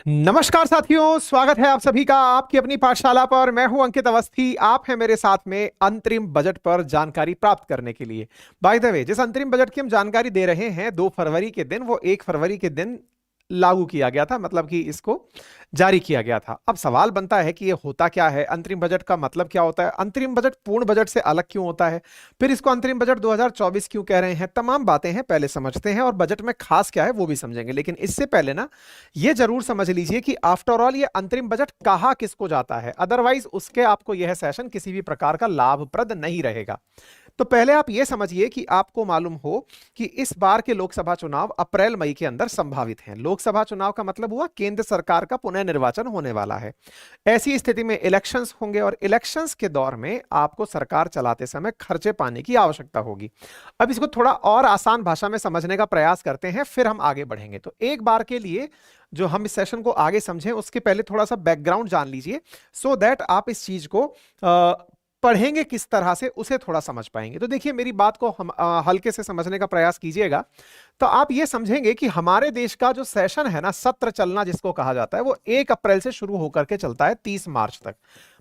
नमस्कार साथियों, स्वागत है आप सभी का आपकी अपनी पाठशाला पर। मैं हूं अंकित अवस्थी। आप हैं मेरे साथ में अंतरिम बजट पर जानकारी प्राप्त करने के लिए। बाय द वे, जिस अंतरिम बजट की हम जानकारी दे रहे हैं 2 फरवरी के दिन, वो 1 फरवरी के दिन लागू किया गया था, मतलब कि इसको जारी किया गया था। अब सवाल बनता है कि ये होता क्या है, अंतरिम बजट का मतलब क्या होता है, अंतरिम बजट पूर्ण बजट से अलग क्यों होता है, फिर इसको अंतरिम बजट 2024 क्यों कह रहे हैं। तमाम बातें हैं, पहले समझते हैं और बजट में खास क्या है वो भी समझेंगे। लेकिन इससे पहले ना, ये जरूर समझ लीजिए कि आफ्टर ऑल ये अंतरिम बजट कहा किसको जाता है, अदरवाइज उसके आपको यह सेशन किसी भी प्रकार का लाभप्रद नहीं रहेगा। तो पहले आप यह समझिए कि आपको मालूम हो कि इस बार के लोकसभा चुनाव अप्रैल मई के अंदर संभावित हैं। लोकसभा चुनाव का मतलब हुआ केंद्र सरकार का पुनः निर्वाचन होने वाला है। ऐसी स्थिति में इलेक्शंस होंगे और इलेक्शंस के दौर में आपको सरकार चलाते समय खर्चे पाने की आवश्यकता होगी। अब इसको थोड़ा और आसान भाषा में समझने का प्रयास करते हैं, फिर हम आगे बढ़ेंगे। तो एक बार के लिए जो हम इस सेशन को आगे समझें उसके पहले थोड़ा सा बैकग्राउंड जान लीजिए, सो दैट आप इस चीज को पढ़ेंगे किस तरह से उसे थोड़ा समझ पाएंगे। तो देखिए, मेरी बात को हम हल्के से समझने का प्रयास कीजिएगा तो आप ये समझेंगे कि हमारे देश का जो सेशन है ना, सत्र चलना जिसको कहा जाता है, वो 1 अप्रैल से शुरू होकर के चलता है 30 मार्च तक।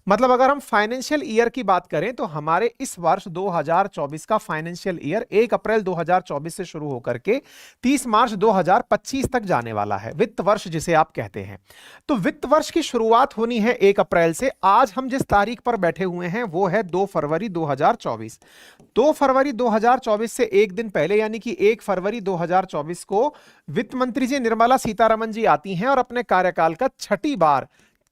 मतलब अगर हम फाइनेंशियल ईयर की बात करें तो हमारे इस वर्ष 2024 का फाइनेंशियल ईयर 1 अप्रैल 2024 से शुरू होकर के 30 मार्च 2025 तक जाने वाला है, वित्त वर्ष जिसे आप कहते हैं। तो वित्त वर्ष की शुरुआत होनी है 1 अप्रैल से। आज हम जिस तारीख पर बैठे हुए हैं वो है 2 फरवरी 2024। 2 फरवरी 2024 से एक दिन पहले यानी कि 1 फरवरी 2024 को वित्त मंत्री जी निर्मला सीतारमण जी आती हैं और अपने कार्यकाल का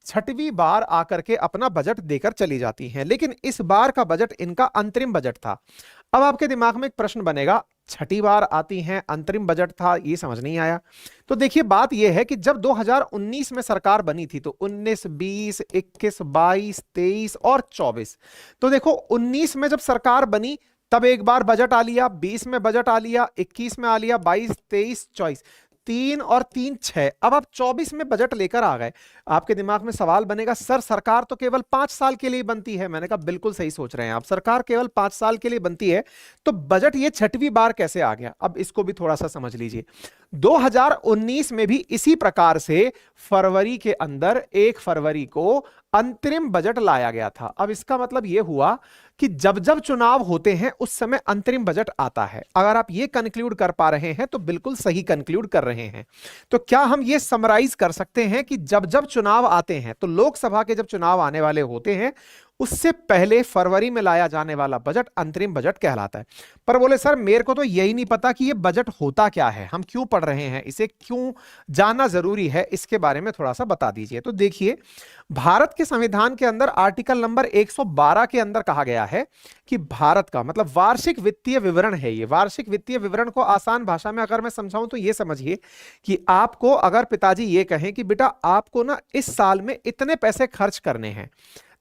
छठवीं बार आकर के अपना बजट देकर चली जाती हैं। लेकिन इस बार का बजट इनका अंतरिम बजट था। अब आपके दिमाग में एक प्रश्न बनेगा, छठी बार आती हैं, अंतरिम बजट था, ये समझ नहीं आया। तो देखिए, बात यह है कि जब 2019 में सरकार बनी थी तो 19, 20, 21, 22, 23 और 24, तो देखो 19 में जब सरकार बनी तब एक बार बजट आ लिया, 20 में बजट आ लिया, 21 में आ लिया, 22, 23, 24, 3 और 3 6। अब आप 24 में बजट लेकर आ गए। आपके दिमाग में सवाल बनेगा, सर सरकार तो केवल 5 साल के लिए बनती है। मैंने कहा बिल्कुल सही सोच रहे हैं आप, सरकार केवल 5 साल के लिए बनती है, तो बजट ये छठवीं बार कैसे आ गया। अब इसको भी थोड़ा सा समझ लीजिए। 2019 में भी इसी प्रकार से फरवरी के अंदर 1 फरवरी को अंतरिम बजट लाया गया था। अब इसका मतलब यह हुआ कि जब जब चुनाव होते हैं उस समय अंतरिम बजट आता है। अगर आप ये कंक्लूड कर पा रहे हैं तो बिल्कुल सही कंक्लूड कर रहे हैं। तो क्या हम ये समराइज कर सकते हैं कि जब जब चुनाव आते हैं, तो लोकसभा के जब चुनाव आने वाले होते हैं उससे पहले फरवरी में लाया जाने वाला बजट अंतरिम बजट कहलाता है। पर बोले सर मेरे को तो यही नहीं पता कि ये बजट होता क्या है, हम क्यों पढ़ रहे हैं, इसे क्यों जानना जरूरी है, इसके बारे में थोड़ा सा बता दीजिए। तो देखिए, भारत के संविधान के अंदर आर्टिकल नंबर 112 के अंदर कहा गया है कि भारत का मतलब वार्षिक वित्तीय विवरण है। ये वार्षिक वित्तीय विवरण को आसान भाषा में अगर मैं समझाऊं तो ये समझिए कि आपको अगर पिताजी ये कहें कि बेटा आपको ना इस साल में इतने पैसे खर्च करने हैं,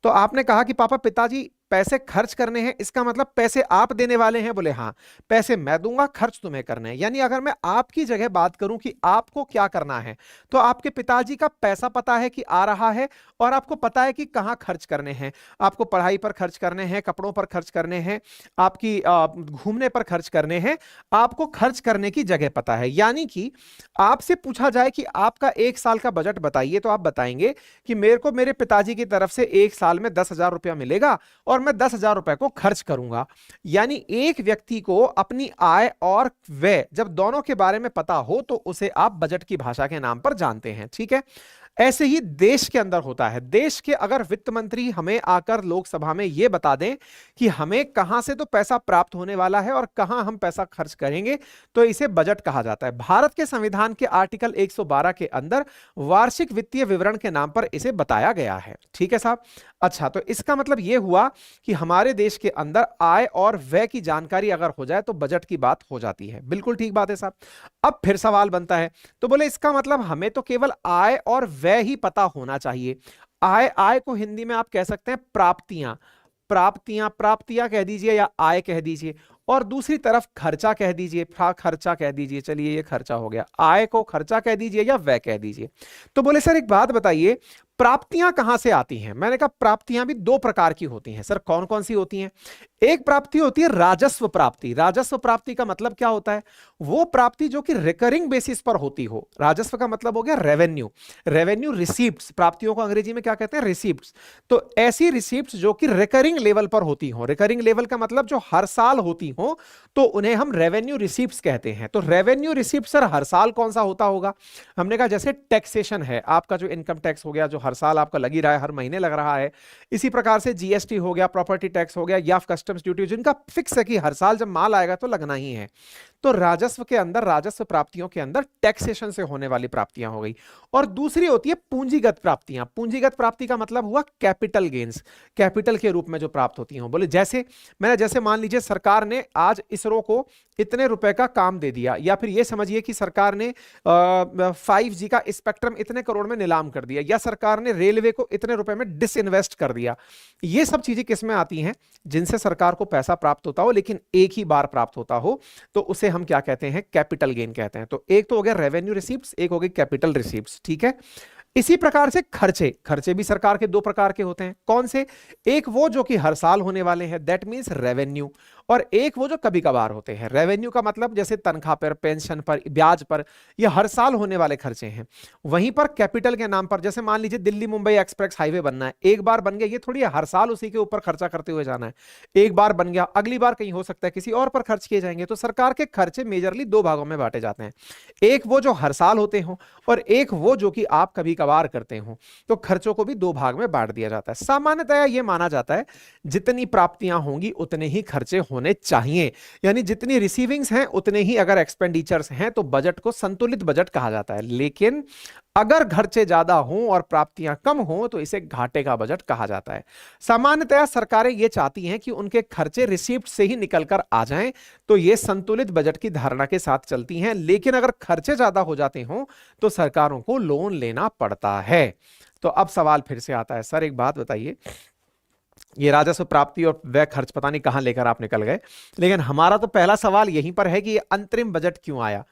तो आपने कहा कि पापा पिताजी पैसे खर्च करने हैं, इसका मतलब पैसे आप देने वाले हैं। बोले हाँ, पैसे मैं दूंगा, खर्च तुम्हें करने हैं। यानी अगर मैं आपकी जगह बात करूं कि आपको क्या करना है, तो आपके पिताजी का पैसा पता है कि आ रहा है और आपको पता है कि कहां खर्च करने हैं। आपको पढ़ाई पर खर्च करने हैं, कपड़ों पर खर्च करने हैं, आपकी घूमने पर खर्च करने हैं, आपको खर्च करने की जगह पता है। यानी कि आपसे पूछा जाए कि आपका 1 साल का बजट बताइए, तो आप बताएंगे कि मेरे को मेरे पिताजी की तरफ से 1 साल में 10,000 रुपया मिलेगा और मैं 10,000 रुपए को खर्च करूंगा। यानी एक व्यक्ति को अपनी आय और व्यय जब दोनों के बारे में पता हो तो उसे आप बजट की भाषा के नाम पर जानते हैं। ठीक है, ऐसे ही देश के अंदर होता है। देश के अगर वित्त मंत्री हमें आकर लोकसभा में यह बता दें कि हमें कहां से तो पैसा प्राप्त होने वाला है और कहां हम पैसा खर्च करेंगे, तो इसे बजट कहा जाता है। भारत के संविधान के आर्टिकल 112 के अंदर वार्षिक वित्तीय विवरण के नाम पर इसे बताया गया है। ठीक है साहब। अच्छा, तो इसका मतलब यह हुआ कि हमारे देश के अंदर आय और व्यय की जानकारी अगर हो जाए तो बजट की बात हो जाती है। बिल्कुल ठीक बात है साहब। अब फिर सवाल बनता है, तो बोले इसका मतलब हमें तो केवल आय और व्यय ही पता होना चाहिए। आय को हिंदी में आप कह सकते हैं प्राप्तियां, प्राप्तियां कह दीजिए या आय कह दीजिए, और दूसरी तरफ खर्चा कह दीजिए, खर्चा कह दीजिए। चलिए ये खर्चा हो गया, आय को खर्चा कह दीजिए या व्यय कह दीजिए। तो बोले सर एक बात बताइए, प्राप्तियां कहां से आती हैं। मैंने कहा प्राप्तियां भी 2 प्रकार की होती हैं। सर कौन कौन सी होती हैं। एक प्राप्ति होती है राजस्व प्राप्ति। राजस्व प्राप्ति का मतलब क्या होता है? वो प्राप्ति जो कि रिकरिंग बेसिस पर होती हो। राजस्व का मतलब हो गया रेवेन्यू, रेवेन्यू रिसीप्ट्स, प्राप्तियों को अंग्रेजी में क्या कहते हैं? रिसीप्ट्स। तो ऐसी रिसीप्ट्स जो कि रिकरिंग लेवल पर होती हो, रिकरिंग लेवल का मतलब जो हर साल होती हो, तो उन्हें हम रेवेन्यू रिसीप्ट्स कहते हैं। तो रेवेन्यू रिसीप्ट सर हर साल कौन सा होता होगा? हमने कहा जैसे टैक्सेशन है, आपका जो इनकम टैक्स हो गया जो हर साल आपका लग ही रहा है, हर महीने लग रहा है। इसी प्रकार से जीएसटी हो गया, प्रॉपर्टी टैक्स हो गया, या कस्टम्स ड्यूटी, जिनका फिक्स है कि हर साल जब माल आएगा तो लगना ही है। तो राजस्व के अंदर, राजस्व प्राप्तियों के अंदर टैक्सेशन से होने वाली प्राप्तियां हो गई। और दूसरी होती है पूंजीगत प्राप्तियां। पूंजीगत प्राप्ति का मतलब हुआ कैपिटल गेन्स, कैपिटल के रूप में जो प्राप्त होती हो। बोले जैसे मान लीजिए सरकार ने आज इसरो को इतने रुपए का काम दे दिया, या फिर ये समझिए कि सरकार ने 5G का स्पेक्ट्रम इतने करोड़ में नीलाम कर दिया, या सरकार ने रेलवे को इतने रुपए में डिसइन्वेस्ट कर दिया। ये सब चीजें किसमें आती हैं? जिनसे सरकार को पैसा प्राप्त होता हो लेकिन एक ही बार प्राप्त होता हो, तो उसे हम क्या कहते हैं? कैपिटल गेन कहते हैं। तो एक तो हो गया रेवेन्यू रिसीप्ट्स, एक हो गई कैपिटल रिसीप्ट्स। ठीक है। इसी प्रकार से खर्चे, खर्चे भी सरकार के दो प्रकार के होते हैं। कौन से? एक वो जो कि हर साल होने वाले हैं, दैट मींस रेवेन्यू, और एक वो जो कभी कभार होते हैं। रेवेन्यू का मतलब जैसे तनख्वाह पर, पेंशन पर, ब्याज पर, ये हर साल होने वाले खर्चे हैं। वहीं पर कैपिटल के नाम पर, जैसे मान लीजिए दिल्ली मुंबई एक्सप्रेस हाईवे बनना है, एक बार बन गया, ये थोड़ी हर साल उसी के ऊपर खर्चा करते हुए जाना है। एक बार बन गया, अगली बार कहीं हो सकता है किसी और पर खर्च किए जाएंगे। तो सरकार के खर्चे मेजरली दो भागों में बांटे जाते हैं, एक वो जो हर साल होते हो, और एक वो जो कि आप कभी कभार करते हो। तो खर्चों को भी दो भाग में बांट दिया जाता है। सामान्यतः यह माना जाता है जितनी प्राप्तियां होंगी उतने ही खर्चे होने चाहिए, यानी जितनी रिसीविंग्स हैं उतने ही अगर एक्सपेंडिचर्स हैं, तो बजट को संतुलित बजट कहा जाता है। लेकिन अगर खर्चे ज्यादा हों और प्राप्तियां कम हों तो इसे घाटे का बजट कहा जाता है। सामान्यतः सरकारें यह चाहती हैं कि उनके खर्चे रिसीप्ट से ही निकलकर आ जाएं, तो ये संतुलित बजट की धारणा के साथ चलती हैं। लेकिन अगर खर्चे ज्यादा हो जाते हों तो सरकारों को लोन लेना पड़ता है। तो अब सवाल फिर से आता है, सर एक बात बताइए, ये राजस्व प्राप्ति और व्यय खर्च पता नहीं कहां लेकर आप निकल गए, लेकिन हमारा तो पहला सवाल यहीं पर है कि ये अंतरिम बजट क्यों आया?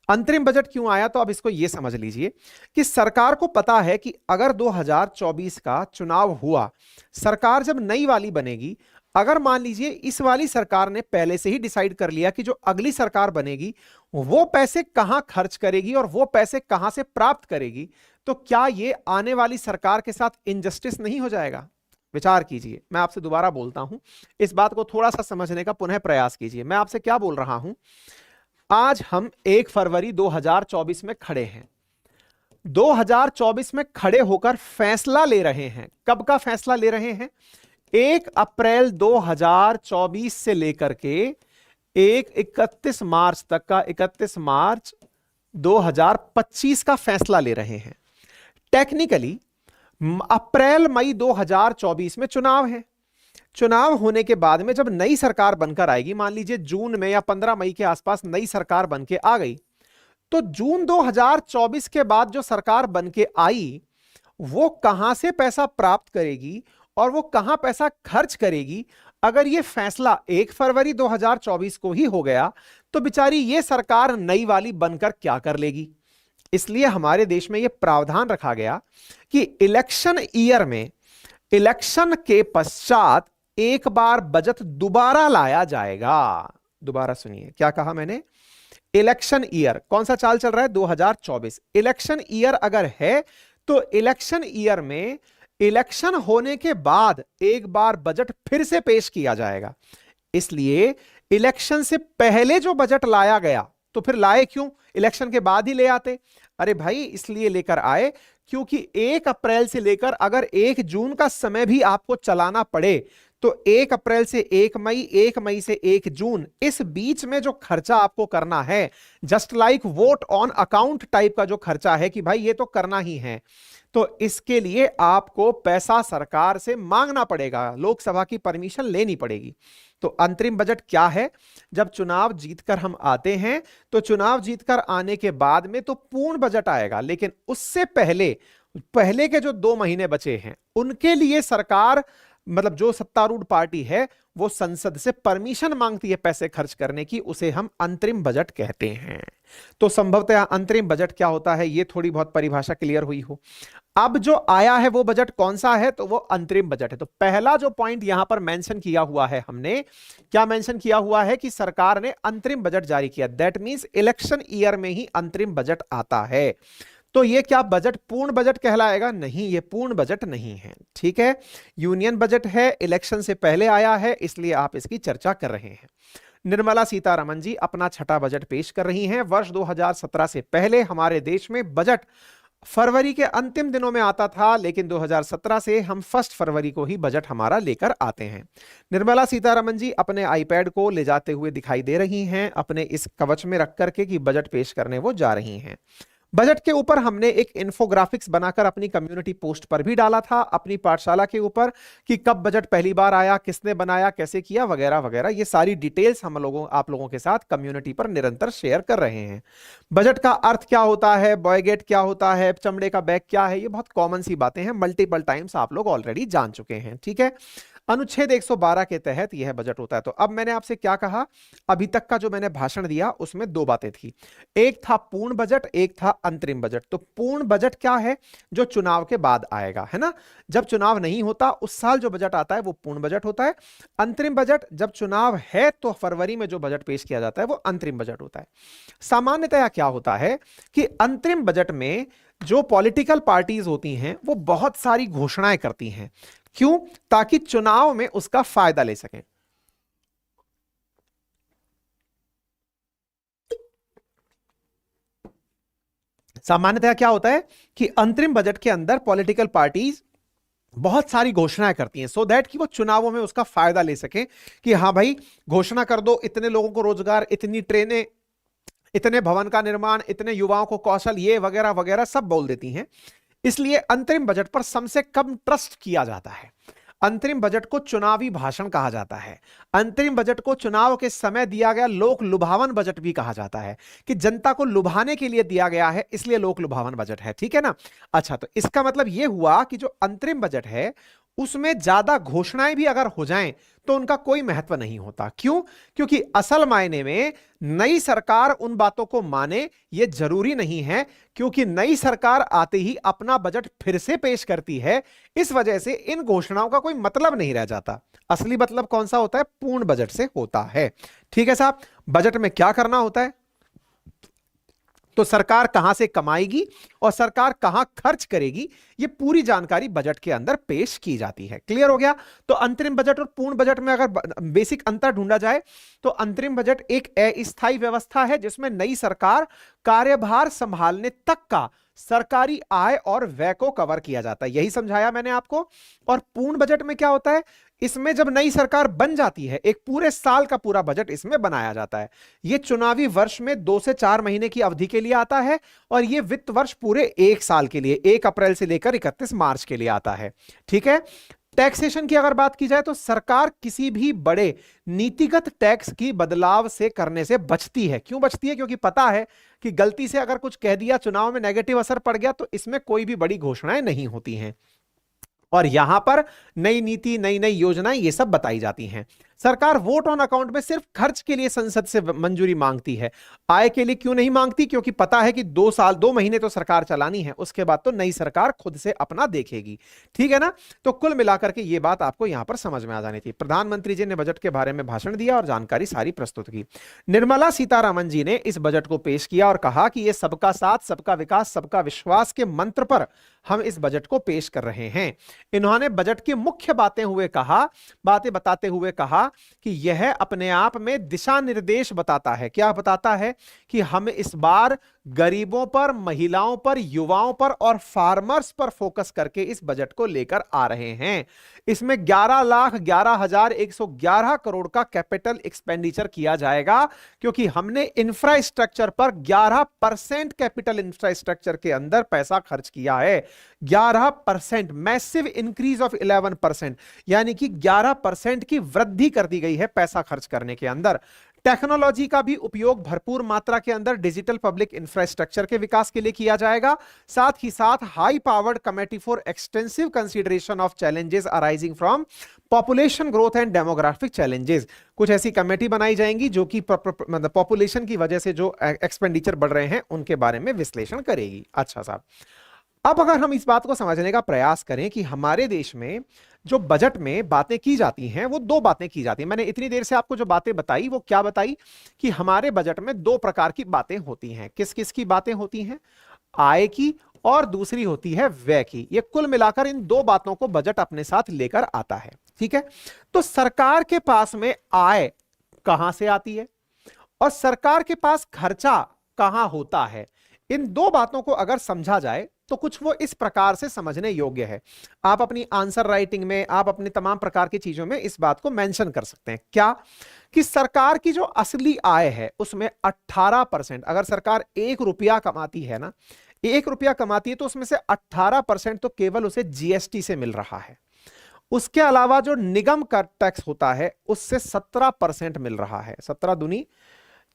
अंतरिम बजट क्यों आया? तो अब इसको ये समझ लीजिए कि सरकार को पता है कि अगर 2024 का चुनाव हुआ, सरकार जब नई वाली बनेगी, अगर मान लीजिए इस वाली सरकार ने पहले से ही डिसाइड कर लिया कि जो अगली सरकार बनेगी वो पैसे कहां खर्च करेगी और वो पैसे कहां से प्राप्त करेगी, तो क्या ये आने वाली सरकार के साथ इनजस्टिस नहीं हो जाएगा? विचार कीजिए। मैं आपसे दोबारा बोलता हूं, इस बात को थोड़ा सा समझने का पुनः प्रयास कीजिए। मैं आपसे क्या बोल रहा हूं? आज हम 1 फरवरी 2024 में खड़े हैं। 2024 में खड़े होकर फैसला ले रहे हैं। कब का फैसला ले रहे हैं? 1 अप्रैल 2024 से लेकर के 31 मार्च तक का, 31 मार्च 2025 का फैसला ले रहे हैं। टेक्निकली अप्रैल मई 2024 में चुनाव है। चुनाव होने के बाद में जब नई सरकार बनकर आएगी, मान लीजिए जून में या 15 मई के आसपास नई सरकार बनके आ गई, तो जून 2024 के बाद जो सरकार बनके आई वो कहां से पैसा प्राप्त करेगी और वो कहां पैसा खर्च करेगी? अगर ये फैसला 1 फरवरी 2024 को ही हो गया तो बेचारी ये सरकार नई वाली बनकर क्या कर लेगी? इसलिए हमारे देश में यह प्रावधान रखा गया कि इलेक्शन ईयर में, इलेक्शन के पश्चात एक बार बजट दोबारा लाया जाएगा। दोबारा सुनिए, क्या कहा मैंने? इलेक्शन ईयर कौन सा चाल चल रहा है? 2024। इलेक्शन ईयर अगर है तो इलेक्शन ईयर में इलेक्शन होने के बाद एक बार बजट फिर से पेश किया जाएगा। इसलिए इलेक्शन से पहले जो बजट लाया गया, तो फिर लाए क्यों? इलेक्शन के बाद ही ले आते। अरे भाई इसलिए लेकर आए क्योंकि 1 अप्रैल से लेकर अगर 1 जून का समय भी आपको चलाना पड़े तो 1 अप्रैल से 1 मई, 1 मई से 1 जून, इस बीच में जो खर्चा आपको करना है, just like what on account type का जो खर्चा है कि भाई ये तो करना ही है, तो इसके लिए आपको पैसा सरकार से मांगना पड़ेगा, लोकसभा की परमिशन लेनी पड़ेगी। तो अंतरिम बजट क्या है? जब चुनाव जीतकर हम आते हैं तो चुनाव जीतकर आने के बाद में तो पूर्ण बजट आएगा, लेकिन उससे पहले के जो 2 महीने बचे हैं उनके लिए सरकार, मतलब जो सत्तारूढ़ पार्टी है, वो संसद से परमिशन मांगती है पैसे खर्च करने की, उसे हम अंतरिम बजट कहते हैं। तो संभवतः अंतरिम बजट क्या होता है, ये थोड़ी बहुत परिभाषा क्लियर हुई हो। अब जो आया है वो बजट कौन सा है, तो वो अंतरिम बजट है। तो पहला जो पॉइंट यहां पर मेंशन किया हुआ है, हमने क्या मेंशन किया हुआ है कि सरकार ने अंतरिम बजट जारी किया। दैट मींस इलेक्शन ईयर में ही अंतरिम बजट आता है। तो ये क्या बजट पूर्ण बजट कहलाएगा? नहीं, ये पूर्ण बजट नहीं है। ठीक है, यूनियन बजट है, इलेक्शन से पहले आया है, इसलिए आप इसकी चर्चा कर रहे हैं। निर्मला सीतारमण जी अपना छठा बजट पेश कर रही हैं। वर्ष 2017 से पहले हमारे देश में बजट फरवरी के अंतिम दिनों में आता था, लेकिन 2017 से हम 1 फरवरी को ही बजट हमारा लेकर आते हैं। निर्मला सीतारमण जी अपने आईपैड को ले जाते हुए दिखाई दे रही हैं, अपने इस कवच में रख करके कि बजट पेश करने वो जा रही हैं। बजट के ऊपर हमने एक इन्फोग्राफिक्स बनाकर अपनी कम्युनिटी पोस्ट पर भी डाला था, अपनी पाठशाला के ऊपर, कि कब बजट पहली बार आया, किसने बनाया, कैसे किया, वगैरह वगैरह। ये सारी डिटेल्स हम आप लोगों के साथ कम्युनिटी पर निरंतर शेयर कर रहे हैं। बजट का अर्थ क्या होता है, बॉयगेट क्या होता है, चमड़े का बैग क्या है, ये बहुत कॉमन सी बातें हैं, मल्टीपल टाइम्स आप लोग ऑलरेडी जान चुके हैं। ठीक है, अनुच्छेद 112 के तहत यह बजट होता है। तो अब मैंने आपसे क्या कहा, अभी तक का जो मैंने भाषण दिया उसमें 2 बातें थी, एक था पूर्ण बजट, एक था अंतरिम बजट। तो पूर्ण बजट क्या है? जो चुनाव के बाद आएगा, है ना, जब चुनाव नहीं होता उस साल जो बजट आता है वो पूर्ण बजट होता है। अंतरिम बजट जब चुनाव है तो फरवरी में जो बजट पेश किया जाता है वो अंतरिम बजट होता है। सामान्यतया क्या होता है कि अंतरिम बजट में जो पॉलिटिकल पार्टीज होती हैं वो बहुत सारी घोषणाएं करती हैं। क्यों? ताकि चुनाव में उसका फायदा ले सकें। सामान्यतः क्या होता है कि अंतरिम बजट के अंदर पॉलिटिकल पार्टीज बहुत सारी घोषणाएं करती हैं, सो दैट कि वो चुनावों में उसका फायदा ले सके, कि हाँ भाई घोषणा कर दो, इतने लोगों को रोजगार, इतनी ट्रेनें, इतने भवन का निर्माण, इतने युवाओं को कौशल, ये वगैरह वगैरह सब बोल देती हैं। इसलिए अंतरिम बजट पर सबसे कम ट्रस्ट किया जाता है। अंतरिम बजट को चुनावी भाषण कहा जाता है। अंतरिम बजट को चुनाव के समय दिया गया लोक लुभावन बजट भी कहा जाता है, कि जनता को लुभाने के लिए दिया गया है, इसलिए लोक लुभावन बजट है। ठीक है ना? अच्छा, तो इसका मतलब यह हुआ कि जो अंतरिम बजट है उसमें ज्यादा घोषणाएं भी अगर हो जाएं तो उनका कोई महत्व नहीं होता। क्यों? क्योंकि असल मायने में नई सरकार उन बातों को माने ये जरूरी नहीं है, क्योंकि नई सरकार आते ही अपना बजट फिर से पेश करती है। इस वजह से इन घोषणाओं का कोई मतलब नहीं रह जाता। असली मतलब कौन सा होता है? पूर्ण बजट से होता है। ठीक है साहब, बजट में क्या करना होता है, तो सरकार कहां से कमाएगी और सरकार कहां खर्च करेगी, ये पूरी जानकारी बजट के अंदर पेश की जाती है। क्लियर हो गया? तो अंतरिम बजट और पूर्ण बजट में अगर बेसिक अंतर ढूंढा जाए तो अंतरिम बजट एक अस्थायी व्यवस्था है जिसमें नई सरकार कार्यभार संभालने तक का सरकारी आय और व्यय को कवर किया जाता है। यही समझाया मैंने आपको। और पूर्ण बजट में क्या होता है? इसमें जब नई सरकार बन जाती है, एक पूरे साल का पूरा बजट इसमें बनाया जाता है। यह चुनावी वर्ष में 2 से 4 महीने की अवधि के लिए आता है, और यह वित्त वर्ष पूरे 1 साल के लिए 1 अप्रैल से लेकर 31 मार्च के लिए आता है। ठीक है? टैक्सेशन की अगर बात की जाए तो सरकार किसी भी बड़े नीतिगत टैक्स की बदलाव से करने से बचती है। क्यों बचती है? क्योंकि पता है कि गलती से अगर कुछ कह दिया, चुनाव में नेगेटिव असर पड़ गया, तो इसमें कोई भी बड़ी घोषणाएं नहीं होती हैं। और यहां पर नई नीति, नई नई योजनाएं, ये सब बताई जाती हैं। सरकार वोट ऑन अकाउंट में सिर्फ खर्च के लिए संसद से मंजूरी मांगती है, आय के लिए क्यों नहीं मांगती? क्योंकि पता है कि 2 महीने तो सरकार चलानी है, उसके बाद तो नई सरकार खुद से अपना देखेगी। ठीक है ना? तो कुल मिलाकर के ये बात आपको यहां पर समझ में आ जानी थी। प्रधानमंत्री जी ने बजट के बारे में भाषण दिया और जानकारी सारी प्रस्तुत की। निर्मला सीतारमण जी ने इस बजट को पेश किया और कहा कि यह सबका साथ, सबका विकास, सबका विश्वास के मंत्र पर हम इस बजट को पेश कर रहे हैं। इन्होंने बजट की मुख्य बातें बताते हुए कहा कि यह अपने आप में दिशा निर्देश बताता है। क्या बताता है? कि हम इस बार गरीबों पर, महिलाओं पर, युवाओं पर और फार्मर्स पर फोकस करके इस बजट को लेकर आ रहे हैं। इसमें 11,11,111 करोड़ का कैपिटल एक्सपेंडिचर किया जाएगा, क्योंकि हमने इंफ्रास्ट्रक्चर पर 11% कैपिटल इंफ्रास्ट्रक्चर के अंदर पैसा खर्च किया है। 11%, मैसिव इंक्रीज ऑफ 11%, यानी कि 11% की वृद्धि कर दी गई है पैसा खर्च करने के अंदर। टेक्नोलॉजी का भी उपयोग भरपूर मात्रा के अंदर डिजिटल पब्लिक इंफ्रास्ट्रक्चर के विकास के लिए किया जाएगा। साथ ही साथ high powered committee for extensive consideration of challenges arising from population growth and demographic challenges, कुछ ऐसी कमेटी बनाई जाएंगी जो कि मतलब पॉपुलेशन की वजह से जो एक्सपेंडिचर बढ़ रहे हैं उनके बारे में विश्लेषण करेगी। अच्छा साहब, अब अगर हम इस बात को समझने का प्रयास करें कि हमारे देश में जो बजट में बातें की जाती हैं वो दो बातें की जाती हैं। मैंने इतनी देर से आपको जो बातें बताई वो क्या बताई कि हमारे बजट में दो प्रकार की बातें होती हैं। किस किस की बातें होती हैं? आय की और दूसरी होती है व्यय की। ये कुल मिलाकर इन दो बातों को बजट अपने साथ लेकर आता है। ठीक है, तो सरकार के पास में आय कहां से आती है और सरकार के पास खर्चा कहां होता है, इन दो बातों को अगर समझा जाए तो कुछ वो इस प्रकार से समझने योग्य है। आप अपनी आंसर राइटिंग में, आप अपनी तमाम प्रकार की चीजों में इस बात को मेंशन कर सकते हैं। क्या? कि सरकार की जो असली आय है उसमें 18%, अगर सरकार 1 रुपया कमाती है ना, 1 रुपया कमाती है तो उसमें से 18% तो केवल उसे जीएसटी से मिल रहा है। उसके अलावा जो निगम का टैक्स होता है उससे 17% मिल रहा है। 17 दूनी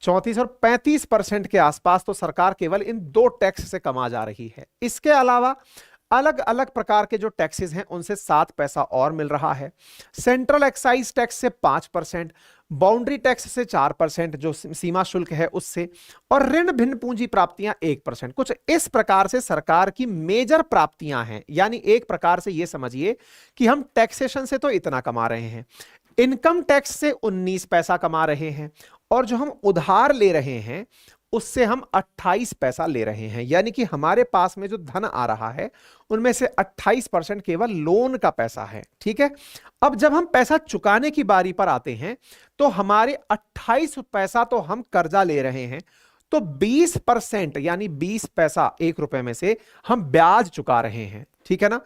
34 और 35% के आसपास तो सरकार केवल इन दो टैक्स से कमा जा रही है। इसके अलावा अलग अलग प्रकार के जो टैक्सेस हैं उनसे 7 पैसा और मिल रहा है। सेंट्रल एक्साइज टैक्स से 5%, बाउंड्री टैक्स से 4% जो सीमा शुल्क है उससे, और ऋण भिन्न पूंजी प्राप्तियां 1%। कुछ इस प्रकार से सरकार की मेजर प्राप्तियां हैं। यानी एक प्रकार से यह समझिए कि हम टैक्सेशन से तो इतना कमा रहे हैं, इनकम टैक्स से 19 पैसा कमा रहे हैं, और जो हम उधार ले रहे हैं उससे हम 28 पैसा ले रहे हैं। यानी कि हमारे पास में जो धन आ रहा है उनमें से 28% केवल लोन का पैसा है। ठीक है, अब जब हम पैसा चुकाने की बारी पर आते हैं तो हमारे 28 पैसा तो हम कर्जा ले रहे हैं, तो 20% यानी 20 पैसा 1 रुपए में से हम ब्याज चुका रहे हैं। ठीक है ना,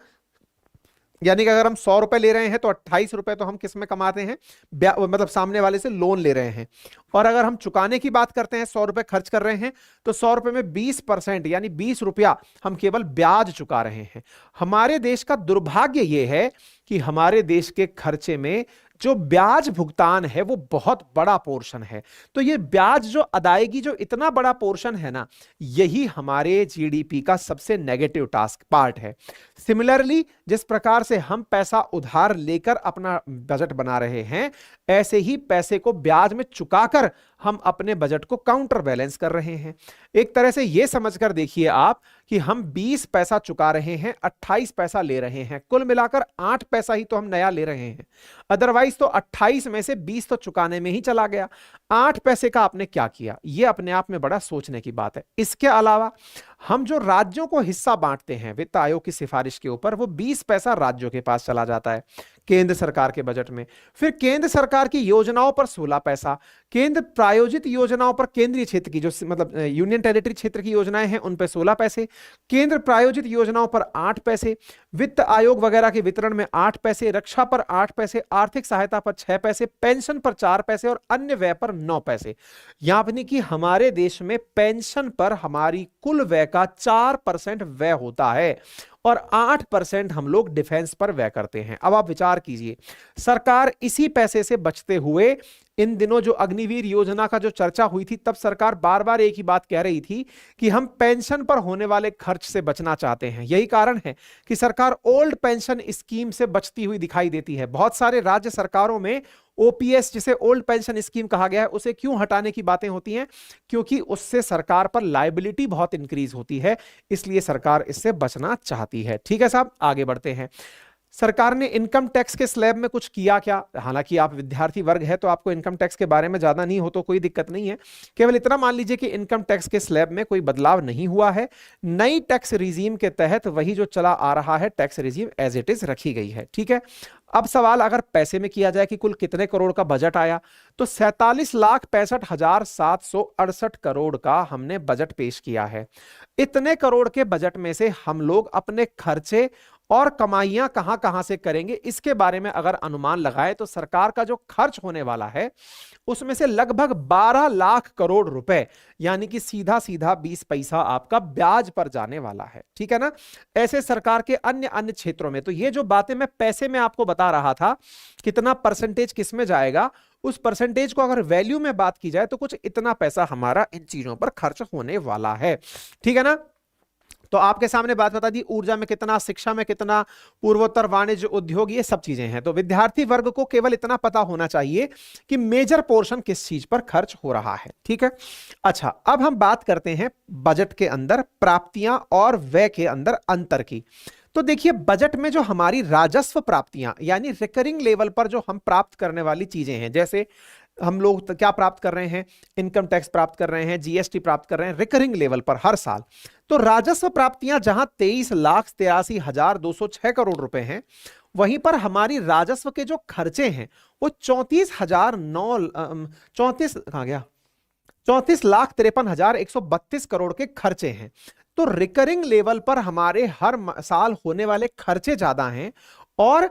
यानी कि अगर हम 100 रुपए ले रहे हैं तो 28 रुपए तो हम किस में कमाते हैं, मतलब सामने वाले से लोन ले रहे हैं। और अगर हम चुकाने की बात करते हैं, 100 रुपए खर्च कर रहे हैं तो 100 रुपए में 20% यानी 20 रुपया हम केवल ब्याज चुका रहे हैं। हमारे देश का दुर्भाग्य यह है कि हमारे देश के खर्चे में जो ब्याज भुगतान है वो बहुत बड़ा पोर्शन है। तो ये ब्याज जो अदायगी, जो इतना बड़ा पोर्शन है ना, यही हमारे जीडीपी का सबसे नेगेटिव टास्क पार्ट है। सिमिलरली जिस प्रकार से हम पैसा उधार लेकर अपना बजट बना रहे हैं, ऐसे ही पैसे को ब्याज में चुकाकर हम अपने बजट को काउंटर बैलेंस कर रहे हैं। एक तरह से यह समझकर देखिए आप कि हम 20 पैसा चुका रहे हैं, 28 पैसा ले रहे हैं, कुल मिलाकर 8 पैसा ही तो हम नया ले रहे हैं। अदरवाइज तो 28 में से 20 तो चुकाने में ही चला गया। 8 पैसे का आपने क्या किया, यह अपने आप में बड़ा सोचने की बात है। इसके अलावा हम जो राज्यों को हिस्सा बांटते हैं वित्त आयोग की सिफारिश के ऊपर, वो 20 पैसा राज्यों के पास चला जाता है केंद्र सरकार के बजट में। फिर केंद्र सरकार की योजनाओं पर 16 पैसा, केंद्र प्रायोजित योजनाओं पर, केंद्रीय क्षेत्र की जो मतलब यूनियन टेरिटरी क्षेत्र की योजनाएं हैं उन पर 16 पैसे, केंद्र प्रायोजित योजनाओं पर 8 पैसे, वित्त आयोग वगैरह के वितरण में 8 पैसे, रक्षा पर 8 पैसे, आर्थिक सहायता पर 6 पैसे, पेंशन पर 4 पैसे और अन्य व्यय पर 9 पैसे। यानी कि हमारे देश में पेंशन पर हमारी कुल व्यय का 4% व्यय होता है और 8% हम लोग डिफेंस पर व्यय करते हैं। अब आप विचार कीजिए, सरकार इसी पैसे से बचते हुए, इन दिनों जो अग्निवीर योजना का जो चर्चा हुई थी तब सरकार बार बार एक ही बात कह रही थी कि हम पेंशन पर होने वाले खर्च से बचना चाहते हैं। यही कारण है कि सरकार ओल्ड पेंशन स्कीम से बचती हुई दिखाई देती है। बहुत सारे राज्य सरकारों में ओपीएस, जिसे ओल्ड पेंशन स्कीम कहा गया है, उसे क्यों हटाने की बातें होती हैं? क्योंकि उससे सरकार पर लायबिलिटी बहुत इंक्रीज होती है, इसलिए सरकार इससे बचना चाहती है। ठीक है साहब, आगे बढ़ते हैं। सरकार ने इनकम टैक्स के स्लैब में कुछ किया क्या? हालांकि आप विद्यार्थी वर्ग है तो आपको इनकम टैक्स के बारे में ज्यादा नहीं हो तो कोई दिक्कत नहीं है, केवल इतना मान लीजिए कि इनकम टैक्स के स्लैब में कोई बदलाव नहीं हुआ है। नई टैक्स रिजीम के तहत वही जो चला आ रहा है tax regime as it is रखी गई है। ठीक है, अब सवाल अगर पैसे में किया जाए कि कुल कितने करोड़ का बजट आया, तो 47,65,768 करोड़ का हमने बजट पेश किया है। इतने करोड़ के बजट में से हम लोग अपने खर्चे और कमाइयां कहां कहां से करेंगे, इसके बारे में अगर अनुमान लगाए तो सरकार का जो खर्च होने वाला है उसमें से लगभग 12 लाख करोड़ रुपए, यानी कि सीधा सीधा 20 पैसा आपका ब्याज पर जाने वाला है। ठीक है ना, ऐसे सरकार के अन्य अन्य क्षेत्रों में। तो ये जो बातें मैं पैसे में आपको बता रहा था, कितना परसेंटेज किस में जाएगा, उस परसेंटेज को अगर वैल्यू में बात की जाए तो कुछ इतना पैसा हमारा इन चीजों पर खर्च होने वाला है। ठीक है ना, तो आपके सामने बात बता दी, ऊर्जा में कितना, शिक्षा में कितना, पूर्वोत्तर, वाणिज्य, उद्योग, ये सब चीजें हैं। तो विद्यार्थी वर्ग को केवल इतना पता होना चाहिए कि मेजर पोर्शन किस चीज पर खर्च हो रहा है। ठीक है, अच्छा अब हम बात करते हैं बजट के अंदर प्राप्तियां और व्यय के अंदर अंतर की। तो देखिए बजट में जो हमारी राजस्व प्राप्तियां यानी रिकरिंग लेवल पर जो हम प्राप्त करने वाली चीजें हैं, जैसे हम लोग क्या प्राप्त कर रहे हैं, इनकम टैक्स प्राप्त कर रहे हैं, जीएसटी प्राप्त कर रहे हैं रिकरिंग लेवल पर हर साल। तो राजस्व प्राप्तियां जहां 23,83,206 करोड़ रुपए हैं, वहीं पर हमारी राजस्व के जो खर्चे हैं वो 34,53,132 करोड़ के खर्चे हैं। तो रिकरिंग लेवल पर हमारे हर साल होने वाले खर्चे ज्यादा हैं और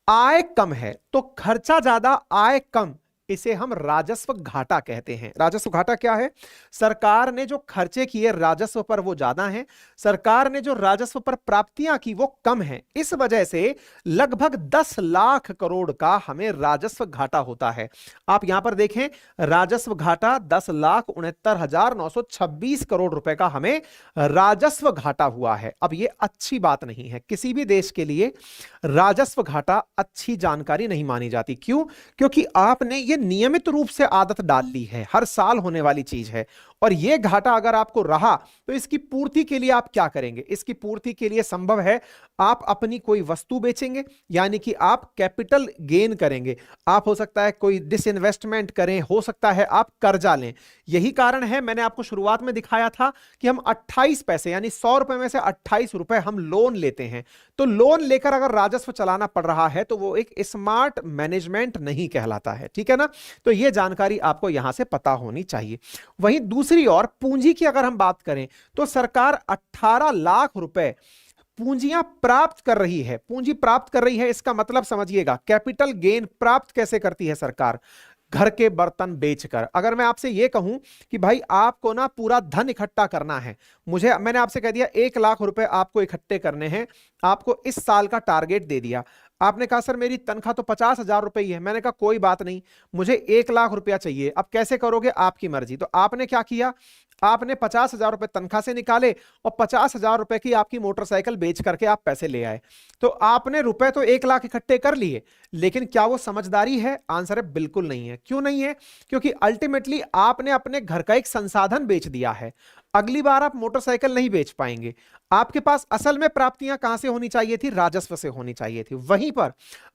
आय कम है। तो खर्चा ज्यादा आय कम, इसे हम राजस्व घाटा कहते हैं। राजस्व घाटा क्या है? सरकार ने जो खर्चे किए राजस्व पर वो ज्यादा हैं, सरकार ने जो राजस्व पर प्राप्तियां की वो कम है। इस वजह से लगभग 10 लाख करोड़ का हमें राजस्व घाटा होता है। आप यहां पर देखें, राजस्व घाटा 10,69,926 करोड़ रुपए का हमें राजस्व घाटा हुआ है। अब ये अच्छी बात नहीं है, किसी भी देश के लिए राजस्व घाटा अच्छी जानकारी नहीं मानी जाती। क्यों? क्योंकि आपने ये नियमित रूप से आदत डाल ली है, हर साल होने वाली चीज है, और ये घाटा अगर आपको रहा तो इसकी पूर्ति के लिए आप क्या करेंगे? इसकी पूर्ति के लिए संभव है आप अपनी कोई वस्तु बेचेंगे, यानी कि आप कैपिटल गेन करेंगे, आप हो सकता है कोई डिसइन्वेस्टमेंट करें, हो सकता है आप कर्जा लें। यही कारण है मैंने आपको शुरुआत में दिखाया था कि हम 28 पैसे यानी 100 रुपए में से 28 रुपए हम लोन लेते हैं। तो लोन लेकर अगर राजस्व चलाना पड़ रहा है तो वो एक स्मार्ट मैनेजमेंट नहीं कहलाता है। ठीक है ना? तो ये जानकारी आपको यहां से पता होनी चाहिए। वहीं दूसरी ओर पूंजी की अगर हम बात करें तो सरकार 18 लाख रुपए पूंजियां प्राप्त कर रही है। पूंजी प्राप्त कर रही है, इसका मतलब समझिएगा, कैपिटल गेन प्राप्त कैसे करती है सरकार? घर के बर्तन बेचकर। अगर मैं आपसे यह कहूं कि भाई आपको ना पूरा धन इकट्ठा करना है, मैंने आपसे कह दिया 1 लाख रुपए आपको इकट्ठे करने हैं, आपको इस साल का टारगेट दे दिया। आपने कहा सर मेरी तनख्वाह तो 50,000 रुपए ही है। मैंने कहा कोई बात नहीं, मुझे 1 लाख रुपया चाहिए। अब कैसे करोगे? आपकी मर्जी। तो आपने क्या किया? आपने 50,000 रुपए तनख्वाह से निकाले और 50,000 रुपए की आपकी मोटरसाइकिल बेच करके आप पैसे ले आए। तो आपने रुपए तो 1 लाख इकट्ठे कर लिए, लेकिन क्या वो समझदारी है? आंसर है बिल्कुल नहीं है। क्यों नहीं है? क्योंकि अल्टीमेटली आपने अपने घर का एक संसाधन बेच दिया है। अगली बार आप मोटरसाइकिल नहीं बेच पाएंगे। आपके पास असल में प्राप्तियां कहां से होनी चाहिए थी? राजस्व से होनी चाहिए थी। वहीं पर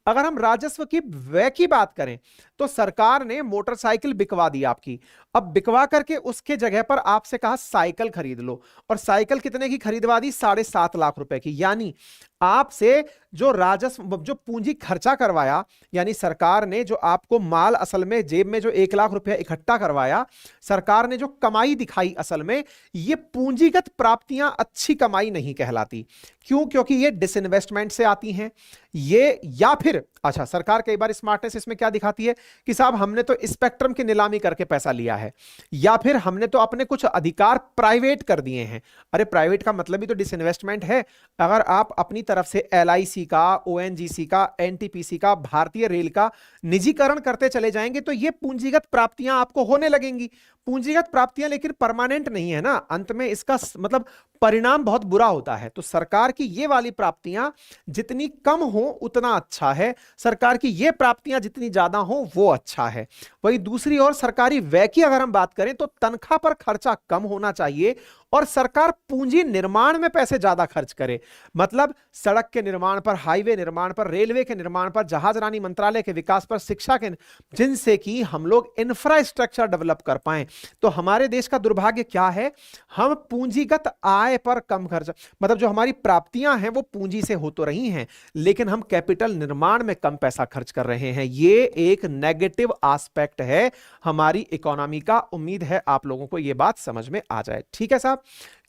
अगर हम राजस्व की व्यय की बात करें तो सरकार ने मोटरसाइकिल बिकवा दी आपकी। अब बिकवा करके उसके जगह पर आपसे कहा साइकिल खरीद लो, और साइकिल कितने की खरीदवा दी? 7.5 लाख रुपए की। यानी आपसे जो राजस्व, जो पूंजी खर्चा करवाया, यानी सरकार ने जो आपको माल असल में जेब में जो 1 लाख रुपया इकट्ठा करवाया, सरकार ने जो कमाई दिखाई, असल में ये पूंजीगत प्राप्तियां अच्छी कमाई नहीं कहलाती। क्यों? क्योंकि ये डिसइन्वेस्टमेंट से आती हैं ये, या फिर अच्छा सरकार कई बार स्मार्टनेस इसमें क्या दिखाती है कि साहब हमने तो स्पेक्ट्रम की नीलामी करके पैसा लिया है, या फिर हमने तो अपने कुछ अधिकार प्राइवेट कर दिए हैं। अरे प्राइवेट का मतलब ही तो डिसइन्वेस्टमेंट है। अगर आप अपनी तरफ से एलआईसी का, ओएनजीसी का, एनटीपीसी का, भारतीय रेल का निजीकरण करते चले जाएंगे तो ये पूंजीगत प्राप्तियां आपको होने लगेंगी। पूंजीगत प्राप्तियां लेकिन परमानेंट नहीं है ना, अंत में इसका मतलब परिणाम बहुत बुरा होता है। तो सरकार की ये वाली प्राप्तियां जितनी कम हो उतना अच्छा है, सरकार की ये प्राप्तियां जितनी ज्यादा हो वो अच्छा है। वही दूसरी ओर सरकारी व्यय की अगर हम बात करें तो तनख्वाह पर खर्चा कम होना चाहिए और सरकार पूंजी निर्माण में पैसे ज्यादा खर्च करे। मतलब सड़क के निर्माण पर, हाईवे निर्माण पर, रेलवे के निर्माण पर, जहाजरानी मंत्रालय के विकास पर, शिक्षा के, जिनसे कि हम लोग इंफ्रास्ट्रक्चर डेवलप कर पाए। तो हमारे देश का दुर्भाग्य क्या है? हम पूंजीगत आय पर कम खर्च, मतलब जो हमारी प्राप्तियां हैं वो पूंजी से हो तो रही हैं, लेकिन हम कैपिटल निर्माण में कम पैसा खर्च कर रहे हैं। ये एक नेगेटिव एस्पेक्ट है हमारी इकोनॉमी का। उम्मीद है आप लोगों को यह बात समझ में आ जाए। ठीक है साहब,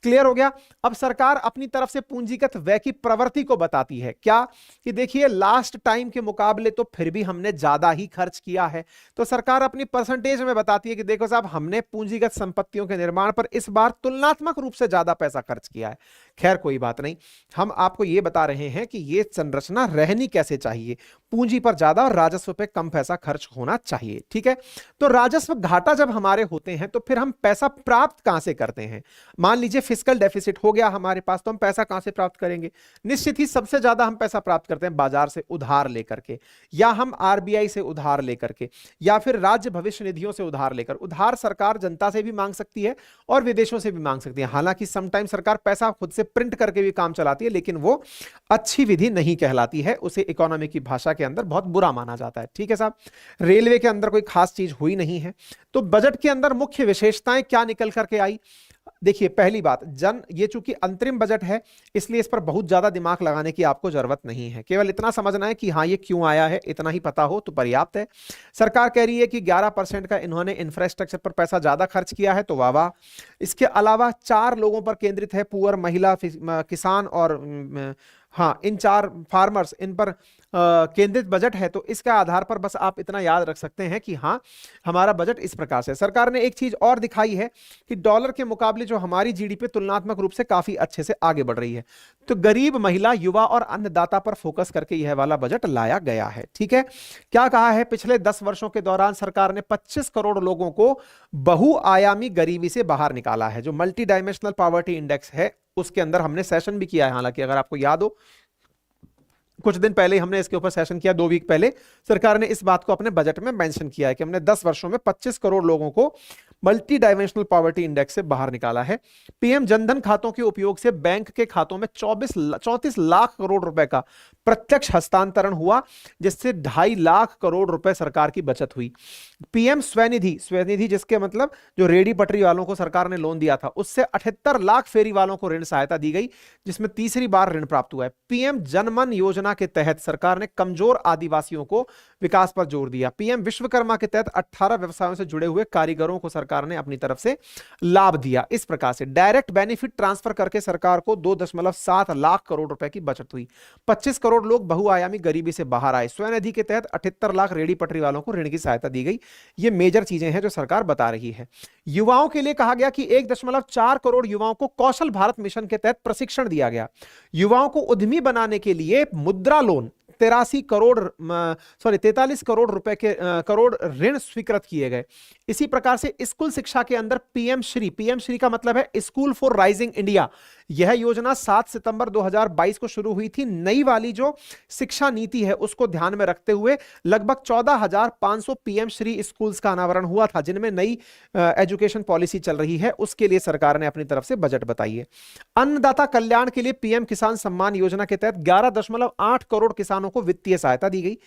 क्लियर हो गया? अब सरकार अपनी तरफ से पूंजीगत व्यय की प्रवृत्ति को बताती है क्या कि देखिए लास्ट टाइम के मुकाबले तो फिर भी हमने ज्यादा ही खर्च किया है। तो सरकार अपनी परसेंटेज में बताती है कि देखो साहब हमने पूंजीगत संपत्तियों के निर्माण पर इस बार तुलनात्मक रूप से ज्यादा पैसा खर्च किया है। खैर कोई बात नहीं, हम आपको ये बता रहे हैं कि ये संरचना रहनी कैसे चाहिए, पूंजी पर ज्यादा और राजस्व पे कम पैसा खर्च होना चाहिए। ठीक है, तो राजस्व घाटा जब हमारे होते हैं तो फिर हम पैसा प्राप्त कहां से करते हैं? मान लीजिए फिस्कल डेफिसिट हो गया हमारे पास, तो हम पैसा कहां से प्राप्त करेंगे? निश्चित ही सबसे ज्यादा हम पैसा प्राप्त करते हैं बाजार से उधार लेकर के, या हम आरबीआई से उधार लेकर के, या फिर राज्य भविष्य निधियों से उधार लेकर। उधार सरकार जनता से भी मांग सकती है और विदेशों से भी मांग सकती है। हालांकि समटाइम सरकार पैसा खुद से प्रिंट करके भी काम चलाती है, लेकिन वो अच्छी विधि नहीं कहलाती है, उसे इकोनॉमी की भाषा के अंदर बहुत बुरा माना जाता है। ठीक है साहब, रेलवे के अंदर कोई खास चीज हुई नहीं है। तो बजट के अंदर मुख्य विशेषताएं क्या निकल करके आई? देखिए, पहली बात, ये चूंकि अंतरिम बजट है इसलिए इस पर बहुत ज्यादा दिमाग लगाने की आपको जरूरत नहीं है। केवल इतना समझना है कि हाँ ये क्यों आया है, इतना ही पता हो तो पर्याप्त है। सरकार कह रही है कि 11% का इन्होंने इंफ्रास्ट्रक्चर पर पैसा ज्यादा खर्च किया है, तो वाह वाह। इसके अलावा 4 लोगों पर केंद्रित है, पुअर, महिला, किसान और हाँ इन 4 फार्मर्स, इन पर केंद्रित बजट है। तो इसके आधार पर बस आप इतना याद रख सकते हैं कि हाँ हमारा बजट इस प्रकार से। सरकार ने एक चीज और दिखाई है कि डॉलर के मुकाबले जो हमारी जीडीपी तुलनात्मक रूप से काफी अच्छे से आगे बढ़ रही है। तो गरीब, महिला, युवा और अन्नदाता पर फोकस करके यह वाला बजट लाया गया है। ठीक है, क्या कहा है? पिछले 10 वर्षों के दौरान सरकार ने 25 करोड़ लोगों को बहुआयामी गरीबी से बाहर निकाला है। जो मल्टी डायमेंशनल पॉवर्टी इंडेक्स है उसके अंदर हमने सेशन भी किया है, हालांकि अगर आपको याद हो कुछ दिन पहले हमने इसके ऊपर सेशन किया, 2 वीक पहले सरकार ने इस बात को अपने बजट में मेंशन किया है कि हमने 10 वर्षों में 25 करोड़ लोगों को मल्टी डायमेंशनल पॉवर्टी इंडेक्स से बाहर निकाला है। पीएम जनधन खातों के उपयोग से बैंक के खातों में 34 लाख करोड़ रुपए का प्रत्यक्ष हस्तांतरण हुआ, जिससे 2.5 लाख करोड़ रुपए सरकार की बचत हुई। पीएम स्वनिधि जिसके मतलब जो रेडी पटरी वालों को सरकार ने लोन दिया था, उससे 78 लाख फेरी वालों को ऋण सहायता दी गई, जिसमें तीसरी बार ऋण प्राप्त हुआ है। पीएम जनमन योजना के तहत सरकार ने कमजोर आदिवासियों को विकास पर जोर दिया। पीएम विश्वकर्मा के तहत 18 व्यवसायों से जुड़े हुए कारीगरों को सरकार ने अपनी तरफ से लाभ दिया। इस प्रकार से डायरेक्ट बेनिफिट ट्रांसफर करके सरकार को 2.7 लाख करोड़ रुपए की बचत हुई। 25 करोड़ लोग बहुआयामी गरीबी से बाहर आए। स्वनिधि के तहत 78 लाख रेडी पटरी वालों को ऋण की सहायता दी गई। ये मेजर चीजें हैं जो सरकार बता रही है। युवाओं के लिए कहा गया कि 1.4 करोड़ युवाओं को कौशल भारत मिशन के तहत प्रशिक्षण दिया गया। युवाओं को उद्यमी बनाने के लिए मुद्रा लोन 43 करोड़ रुपए के करोड़ ऋण स्वीकृत किए गए। इसी प्रकार से स्कूल शिक्षा के अंदर पीएम श्री का मतलब है स्कूल फॉर राइजिंग इंडिया। यह योजना 7 सितंबर 2022 को शुरू हुई थी। नई वाली जो शिक्षा नीति है उसको ध्यान में रखते हुए लगभग 14,500 पीएम श्री स्कूल्स का अनावरण हुआ था, जिनमें नई एजुकेशन पॉलिसी चल रही है। उसके लिए सरकार ने अपनी तरफ से बजट बताई है। अन्नदाता कल्याण के लिए पीएम किसान सम्मान योजना के तहत 11.8 करोड़ किसानों को वित्तीय सहायता दी गई।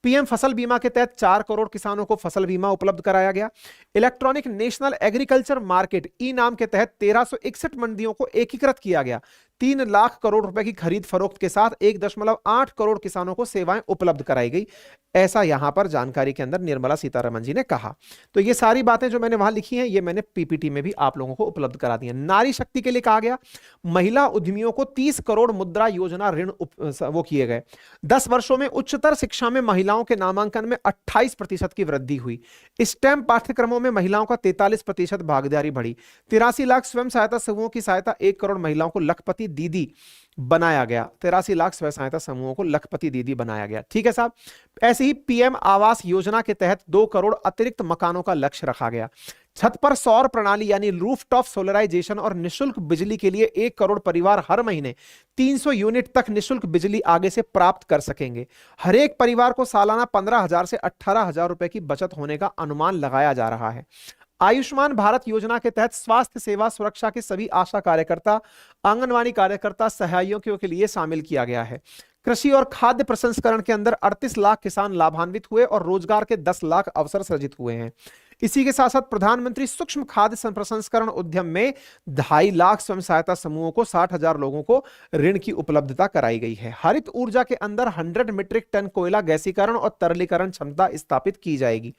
पीएम फसल बीमा के तहत 4 करोड़ किसानों को फसल बीमा उपलब्ध कराया गया। इलेक्ट्रॉनिक नेशनल एग्रीकल्चर मार्केट ई नाम के तहत 1361 मंडियों को एकीकृत किया गया। 3 लाख करोड़ रुपए की खरीद फरोख्त के साथ 1.8 करोड़ किसानों को सेवाएं उपलब्ध कराई गई। ऐसा यहां पर जानकारी के अंदर निर्मला सीतारमण जी ने कहा। तो ये सारी बातें जो मैंने वहां लिखी हैं ये मैंने पीपीटी में भी आप लोगों को उपलब्ध करा दी है। नारी शक्ति के लिए कहा गया महिला उद्यमियों को 30 करोड़ मुद्रा योजना ऋण वो किए गए। 10 वर्षों में उच्चतर शिक्षा में महिलाओं के नामांकन में 28% की वृद्धि हुई। स्टेम पाठ्यक्रमों में महिलाओं का 43% भागीदारी बढ़ी। 83 लाख स्वयं सहायता समूहों की सहायता 1 करोड़ महिलाओं को लखपति दीदी बनाया गया। 83 लाख स्वयं सहायता समूहों को लखपति दीदी बनाया गया। ठीक है साहब। ऐसे ही पीएम आवास योजना के तहत 2 करोड़ अतिरिक्त मकानों का लक्ष्य रखा गया। छत पर सौर प्रणाली यानी रूफटॉप सोलराइजेशन और निशुल्क बिजली के लिए 1 करोड़ परिवार हर महीने 300 यूनिट तक निशुल्क बिजली आगे से प्राप्त कर सकेंगे। हर एक परिवार को सालाना 15,000 से 18,000 रुपए की बचत होने का अनुमान लगाया जा रहा है। आयुष्मान भारत योजना के तहत स्वास्थ्य सेवा सुरक्षा के सभी आशा कार्यकर्ता, आंगनवाड़ी कार्यकर्ता, सहायकों के लिए शामिल किया गया है। कृषि और खाद्य प्रसंस्करण के अंदर 38 लाख किसान लाभान्वित हुए और रोजगार के 10 लाख अवसर सृजित हुए हैं। इसी के साथ साथ प्रधानमंत्री सूक्ष्म खाद्य प्रसंस्करण उद्यम में 2.5 लाख स्वयं सहायता समूहों को 60,000 लोगों को ऋण की उपलब्धता कराई गई है। हरित ऊर्जा के अंदर 100 मीट्रिक टन कोयला गैसीकरण और तरलीकरण क्षमता स्थापित की जाएगी।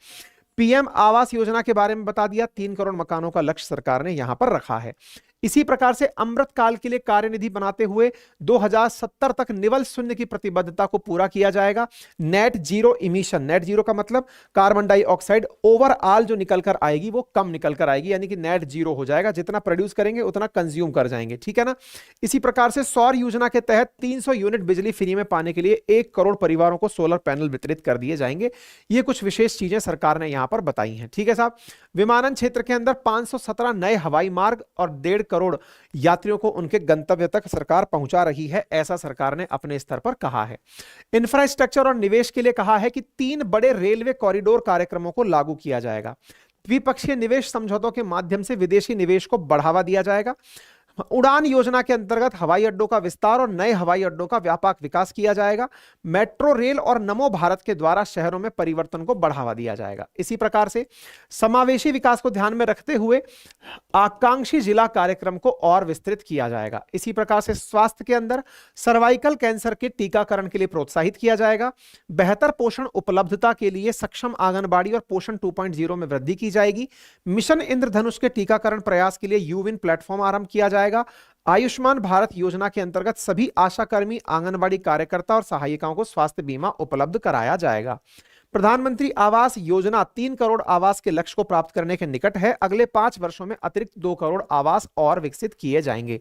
पीएम आवास योजना के बारे में बता दिया। 3 करोड़ मकानों का लक्ष्य सरकार ने यहां पर रखा है। इसी प्रकार से अमृत काल के लिए कार्यनिधि बनाते हुए 2070 तक निवल शून्य की प्रतिबद्धता को पूरा किया जाएगा। Net zero emission, net zero का मतलब कार्बन डाइऑक्साइड ओवरऑल जो निकल कर आएगी वो कम निकल कर आएगी, यानी कि नेट जीरो हो जाएगा, जितना प्रोड्यूस करेंगे उतना कंज्यूम कर जाएंगे, ठीक है ना। इसी प्रकार से सौर योजना के तहत 300 यूनिट बिजली फ्री में पाने के लिए 1 करोड़ परिवारों को सोलर पैनल वितरित कर दिए जाएंगे। ये कुछ विशेष चीजें सरकार ने यहां पर बताई हैं, ठीक है साहब। विमानन क्षेत्र के अंदर 517 नए हवाई मार्ग और 1.5 करोड़ यात्रियों को उनके गंतव्य तक सरकार पहुंचा रही है, ऐसा सरकार ने अपने स्तर पर कहा है। इंफ्रास्ट्रक्चर और निवेश के लिए कहा है कि 3 बड़े रेलवे कॉरिडोर कार्यक्रमों को लागू किया जाएगा। द्विपक्षीय निवेश समझौतों के माध्यम से विदेशी निवेश को बढ़ावा दिया जाएगा। उड़ान योजना के अंतर्गत हवाई अड्डों का विस्तार और नए हवाई अड्डों का व्यापक विकास किया जाएगा। मेट्रो रेल और नमो भारत के द्वारा शहरों में परिवर्तन को बढ़ावा दिया जाएगा। इसी प्रकार से समावेशी विकास को ध्यान में रखते हुए आकांक्षी जिला कार्यक्रम को और विस्तृत किया जाएगा। इसी प्रकार से स्वास्थ्य के अंदर सर्वाइकल कैंसर के टीकाकरण के लिए प्रोत्साहित किया जाएगा। बेहतर पोषण उपलब्धता के लिए सक्षम आंगनबाड़ी और पोषण 2.0 में वृद्धि की जाएगी। मिशन इंद्रधनुष के टीकाकरण प्रयास के लिए यूविन प्लेटफॉर्म आरंभ किया जाएगा। आयुष्मान भारत योजना के अंतर्गत सभी आशाकर्मी, आंगनबाड़ी कार्यकर्ता और सहायिकाओं को स्वास्थ्य बीमा उपलब्ध कराया जाएगा। प्रधानमंत्री आवास योजना 3 करोड़ आवास के लक्ष्य को प्राप्त करने के निकट है। अगले 5 वर्षों में अतिरिक्त 2 करोड़ आवास और विकसित किए जाएंगे।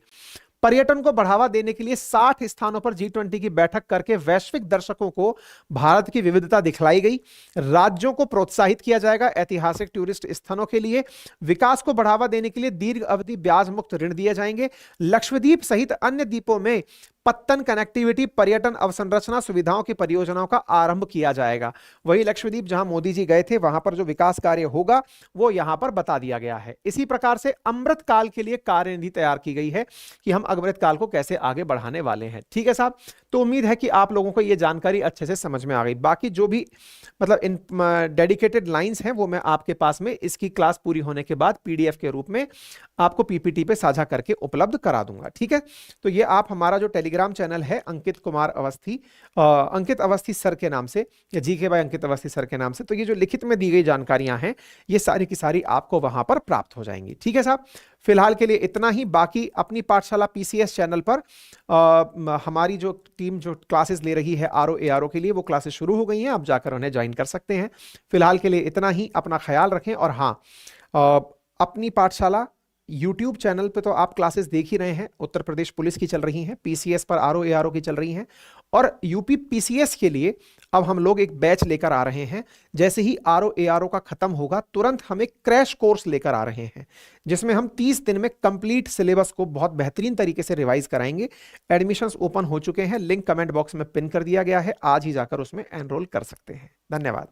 पर्यटन को बढ़ावा देने के लिए 60 स्थानों पर G20 की बैठक करके वैश्विक दर्शकों को भारत की विविधता दिखलाई गई। राज्यों को प्रोत्साहित किया जाएगा ऐतिहासिक टूरिस्ट स्थानों के लिए। विकास को बढ़ावा देने के लिए दीर्घ अवधि ब्याज मुक्त ऋण दिए जाएंगे। लक्षद्वीप सहित अन्य द्वीपों में पत्तन कनेक्टिविटी, पर्यटन अवसंरचना सुविधाओं की परियोजनाओं का आरंभ किया जाएगा। वही लक्षद्वीप जहां मोदी जी गए थे, वहां पर जो विकास कार्य होगा वो यहां पर बता दिया गया है। इसी प्रकार से अमृत काल के लिए कार्यनिधि तैयार की गई है कि हम अमृत काल को कैसे आगे बढ़ाने वाले हैं, ठीक है साहब। तो उम्मीद है कि आप लोगों को यह जानकारी अच्छे से समझ में आ गई। बाकी जो भी मतलब इन डेडिकेटेड लाइंस हैं वो मैं आपके पास में इसकी क्लास पूरी होने के बाद PDF के रूप में आपको PPT पे साझा करके उपलब्ध करा दूंगा, ठीक है। तो ये आप हमारा जो टेलीग्राम चैनल है अंकित कुमार अवस्थी, अंकित अवस्थी सर के नाम से, या GK बाय अंकित अवस्थी सर के नाम से, तो ये जो लिखित में दी गई जानकारियां हैं ये सारी की सारी आपको वहां पर प्राप्त हो जाएंगी, ठीक है साहब। फिलहाल के लिए इतना ही। बाकी अपनी पाठशाला PCS चैनल पर हमारी जो टीम जो क्लासेस ले रही है RO ARO के लिए, वो क्लासेस शुरू हो गई हैं, आप जाकर उन्हें ज्वाइन कर सकते हैं। फिलहाल के लिए इतना ही। अपना ख्याल रखें। और हाँ, अपनी पाठशाला YouTube चैनल पे तो आप क्लासेस देख ही रहे हैं। उत्तर प्रदेश पुलिस की चल रही हैं, PCS पर RO ARO की चल रही हैं, और UP PCS के लिए अब हम लोग एक बैच लेकर आ रहे हैं। जैसे ही RO ARO का खत्म होगा तुरंत हम एक क्रैश कोर्स लेकर आ रहे हैं, जिसमें हम 30 दिन में कंप्लीट सिलेबस को बहुत बेहतरीन तरीके से रिवाइज कराएंगे। एडमिशंस ओपन हो चुके हैं, लिंक कमेंट बॉक्स में पिन कर दिया गया है, आज ही जाकर उसमें एनरोल कर सकते हैं। धन्यवाद।